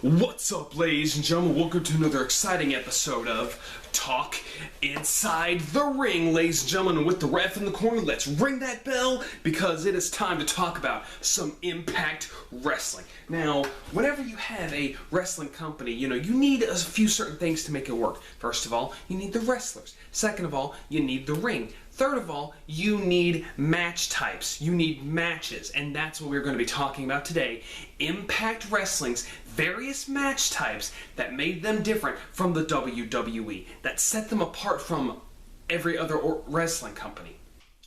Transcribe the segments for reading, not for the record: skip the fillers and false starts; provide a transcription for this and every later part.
What's up, ladies and gentlemen? Welcome to another exciting episode of Talk Inside the Ring. Ladies and gentlemen, with the ref in the corner, let's ring that bell because it is time to talk about some Impact Wrestling. Now, whenever you have a wrestling company, you need a few certain things to make it work. First of all, you need the wrestlers. Second of all, you need the ring. Third of all, you need match types. You need matches, and that's what we're going to be talking about today. Impact Wrestling's various match types that made them different from the WWE, that set them apart from every other wrestling company.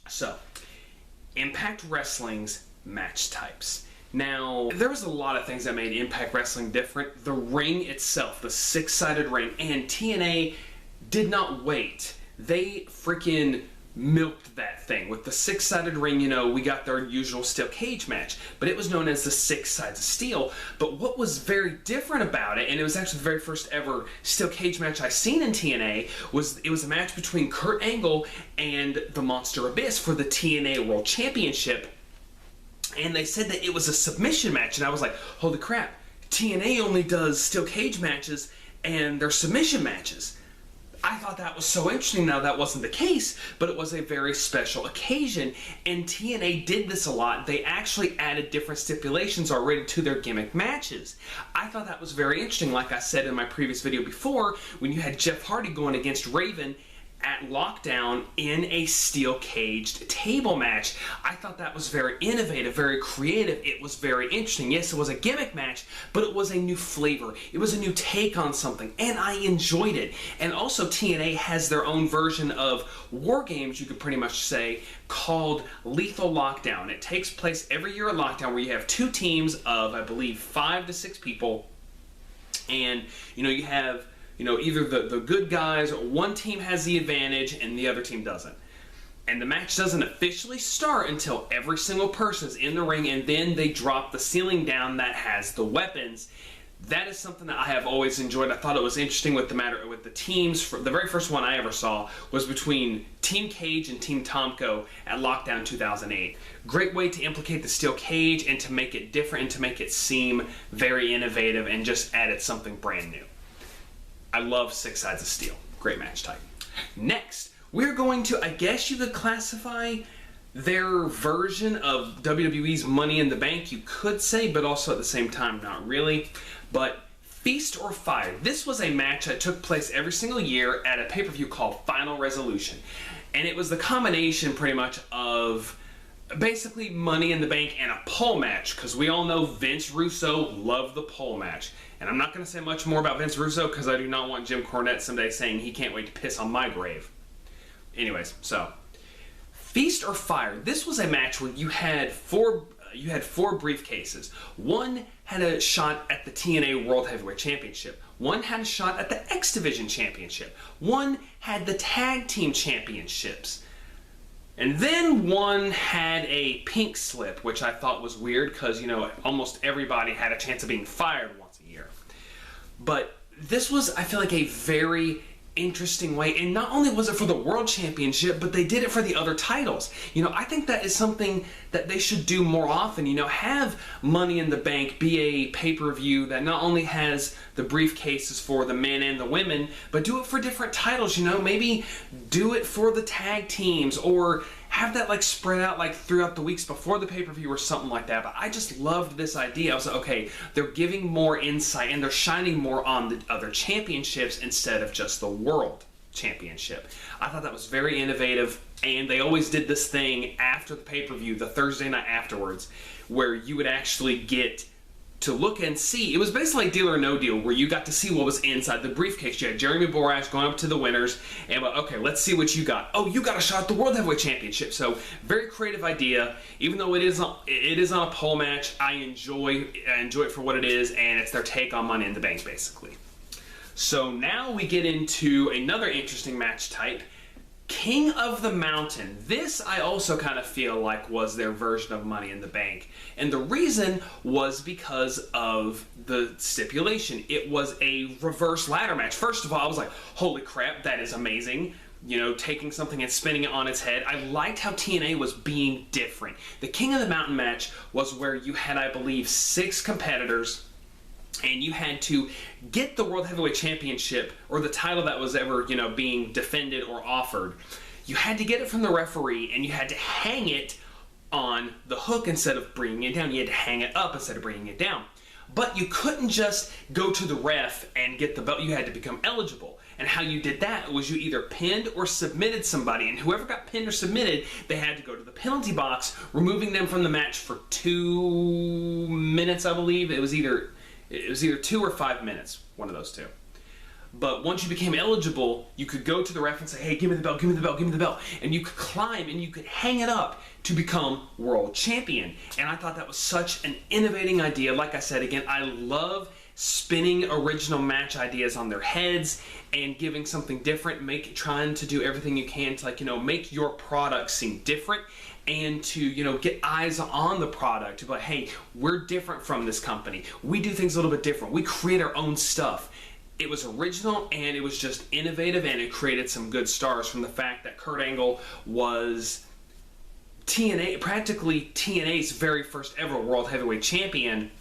So, Impact Wrestling's match types. Now, there was a lot of things that made Impact Wrestling different. The ring itself, the six-sided ring, and TNA did not wait. They freaking milked that thing. With the six-sided ring, we got their usual steel cage match, but it was known as the Six Sides of Steel. But what was very different about it, and it was actually the very first ever steel cage match I seen in TNA, was a match between Kurt Angle and the Monster Abyss for the TNA World Championship. And they said that it was a submission match, and I was like, holy crap, TNA only does steel cage matches and their submission matches. I thought that was so interesting. Now, that wasn't the case, but it was a very special occasion, and TNA did this a lot. They actually added different stipulations already to their gimmick matches. I thought that was very interesting. Like I said in my previous video before, when you had Jeff Hardy going against Raven at Lockdown in a steel caged table match. I thought that was very innovative, very creative. It was very interesting. Yes, it was a gimmick match, but it was a new flavor. It was a new take on something, and I enjoyed it. And also, TNA has their own version of War Games, you could pretty much say, called Lethal Lockdown. It takes place every year at Lockdown, where you have two teams of, I believe, 5 to 6 people, and you have either the good guys, one team has the advantage and the other team doesn't. And the match doesn't officially start until every single person is in the ring, and then they drop the ceiling down that has the weapons. That is something that I have always enjoyed. I thought it was interesting with the teams. The very first one I ever saw was between Team Cage and Team Tomko at Lockdown 2008. Great way to implicate the steel cage and to make it different and to make it seem very innovative and just added something brand new. I love Six Sides of Steel. Great match type. Next, we're going to, I guess you could classify their version of WWE's Money in the Bank, you could say, but also at the same time, not really. But Feast or Fire. This was a match that took place every single year at a pay-per-view called Final Resolution. And it was the combination, pretty much, of basically Money in the Bank and a pole match, because we all know Vince Russo loved the pole match. And I'm not going to say much more about Vince Russo because I do not want Jim Cornette someday saying he can't wait to piss on my grave. Anyways, so Feast or Fire. This was a match where you had four briefcases. One had a shot at the TNA World Heavyweight Championship. One had a shot at the X Division Championship. One had the Tag Team Championships. And then one had a pink slip, which I thought was weird because, almost everybody had a chance of being fired once a year. But this was, I feel like, a very interesting way. And not only was it for the World Championship, but they did it for the other titles. I think that is something that they should do more often. Have Money in the Bank be a pay-per-view that not only has the briefcases for the men and the women, but do it for different titles. Maybe do it for the tag teams, or have that spread out throughout the weeks before the pay-per-view or something like that. But I just loved this idea. I was like, okay, they're giving more insight and they're shining more on the other championships instead of just the World Championship. I thought that was very innovative, and they always did this thing after the pay-per-view, the Thursday night afterwards, where you would actually get to look and see. It was basically Deal or No Deal, where you got to see what was inside the briefcase. You had Jeremy Borash going up to the winners, and okay, let's see what you got. Oh, you got a shot at the World Heavyweight Championship. So, very creative idea. Even though it is on a pole match, I enjoy it for what it is, and it's their take on Money in the Bank, basically. So now we get into another interesting match type, King of the Mountain. This I also kind of feel like was their version of Money in the Bank. And the reason was because of the stipulation. It was a reverse ladder match. First of all, I was like, holy crap, that is amazing. Taking something and spinning it on its head. I liked how TNA was being different. The King of the Mountain match was where you had, I believe, 6 competitors and you had to get the World Heavyweight Championship, or the title that was ever, being defended or offered. You had to get it from the referee, and you had to hang it on the hook instead of bringing it down. You had to hang it up instead of bringing it down. But you couldn't just go to the ref and get the belt. You had to become eligible. And how you did that was you either pinned or submitted somebody, and whoever got pinned or submitted, they had to go to the penalty box, removing them from the match for 2 minutes, I believe. It was either 2 or 5 minutes, one of those two. But once you became eligible, you could go to the ref and say, hey, give me the belt, give me the belt, give me the belt. And you could climb and you could hang it up to become world champion. And I thought that was such an innovating idea. Like I said, again, I love spinning original match ideas on their heads and giving something different, trying to do everything you can to make your product seem different, and to get eyes on the product, to be like, hey, we're different from this company. We do things a little bit different. We create our own stuff. It was original, and it was just innovative, and it created some good stars from the fact that Kurt Angle was practically TNA's very first ever World Heavyweight Champion,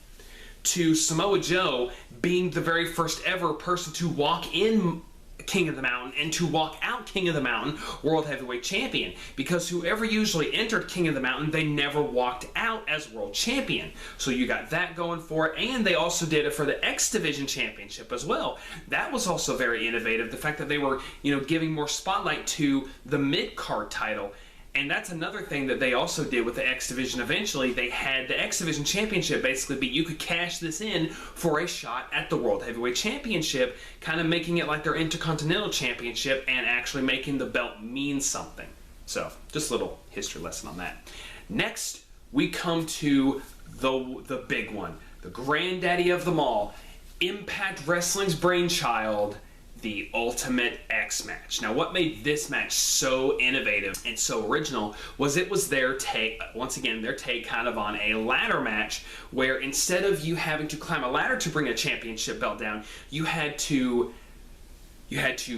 to Samoa Joe being the very first ever person to walk in King of the Mountain and to walk out King of the Mountain World Heavyweight Champion, because whoever usually entered King of the Mountain, they never walked out as World Champion. So you got that going for it, and they also did it for the X Division Championship as well. That was also very innovative, the fact that they were giving more spotlight to the mid-card title. And that's another thing that they also did with the X Division eventually. They had the X Division Championship basically, but you could cash this in for a shot at the World Heavyweight Championship, kind of making it like their Intercontinental Championship and actually making the belt mean something. So, just a little history lesson on that. Next, we come to the big one, the granddaddy of them all, Impact Wrestling's brainchild, the Ultimate X match. Now, what made this match so innovative and so original was it was their take, once again, their take kind of on a ladder match, where instead of you having to climb a ladder to bring a championship belt down, you had to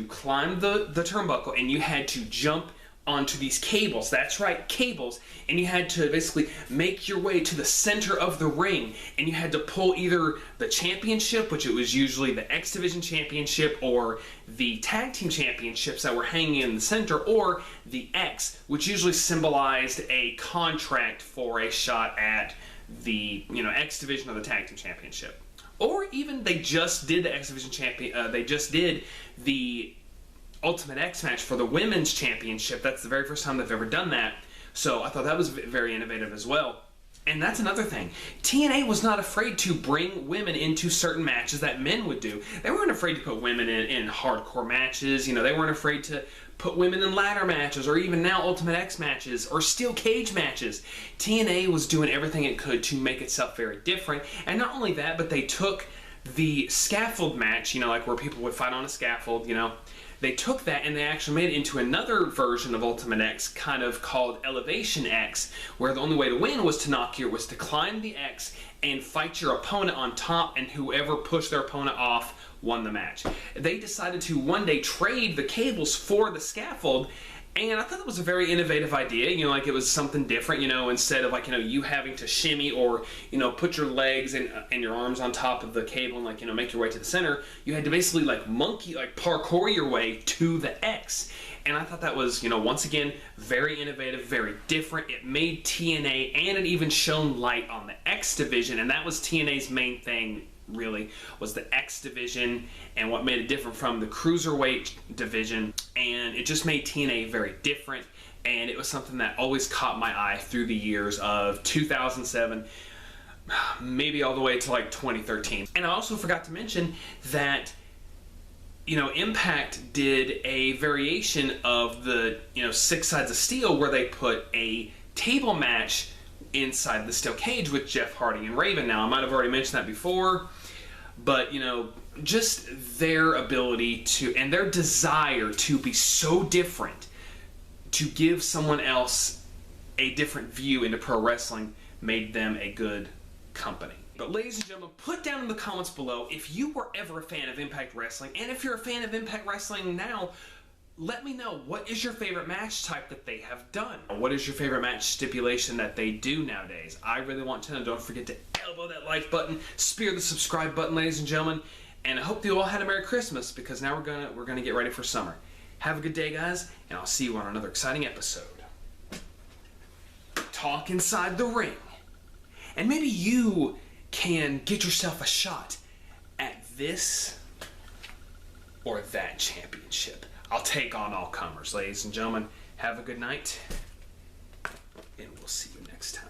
climb the turnbuckle, and you had to jump onto these cables. That's right, cables. And you had to basically make your way to the center of the ring, and you had to pull either the championship, which it was usually the X Division Championship, or the Tag Team Championships that were hanging in the center, or the X, which usually symbolized a contract for a shot at the X Division or the Tag Team Championship. Or even they just did the X Division Champion. They just did the Ultimate X match for the Women's Championship. That's the very first time they've ever done that. So I thought that was very innovative as well. And that's another thing. TNA was not afraid to bring women into certain matches that men would do. They weren't afraid to put women in hardcore matches. They weren't afraid to put women in ladder matches, or even now Ultimate X matches, or steel cage matches. TNA was doing everything it could to make itself very different. And not only that, but they took the scaffold match, like where people would fight on a scaffold, they took that and they actually made it into another version of Ultimate X, kind of called Elevation X, where the only way to win was to climb the X and fight your opponent on top, and whoever pushed their opponent off won the match. They decided to one day trade the cables for the scaffold, and I thought that was a very innovative idea. It was something different, instead of you having to shimmy or, put your legs and your arms on top of the cable and make your way to the center. You had to basically parkour your way to the X. And I thought that was, once again, very innovative, very different. It made TNA, and it even shone light on the X Division, and that was TNA's main thing, really, was the X Division, and what made it different from the Cruiserweight division. And it just made TNA very different, and it was something that always caught my eye through the years of 2007, maybe all the way to 2013. And I also forgot to mention that Impact did a variation of the 6 Sides of Steel, where they put a table match inside the steel cage with Jeff Hardy and Raven. Now, I might have already mentioned that before, but just their ability to, and their desire to be so different, to give someone else a different view into pro wrestling, made them a good company. But ladies and gentlemen, put down in the comments below if you were ever a fan of Impact Wrestling, and if you're a fan of Impact Wrestling now, let me know, what is your favorite match type that they have done? What is your favorite match stipulation that they do nowadays? I really want to know. Don't forget to elbow that like button, spear the subscribe button, ladies and gentlemen. And I hope you all had a Merry Christmas, because now we're gonna get ready for summer. Have a good day, guys, and I'll see you on another exciting episode. Talk Inside the Ring. And maybe you can get yourself a shot at this or that championship. I'll take on all comers, ladies and gentlemen. Have a good night, and we'll see you next time.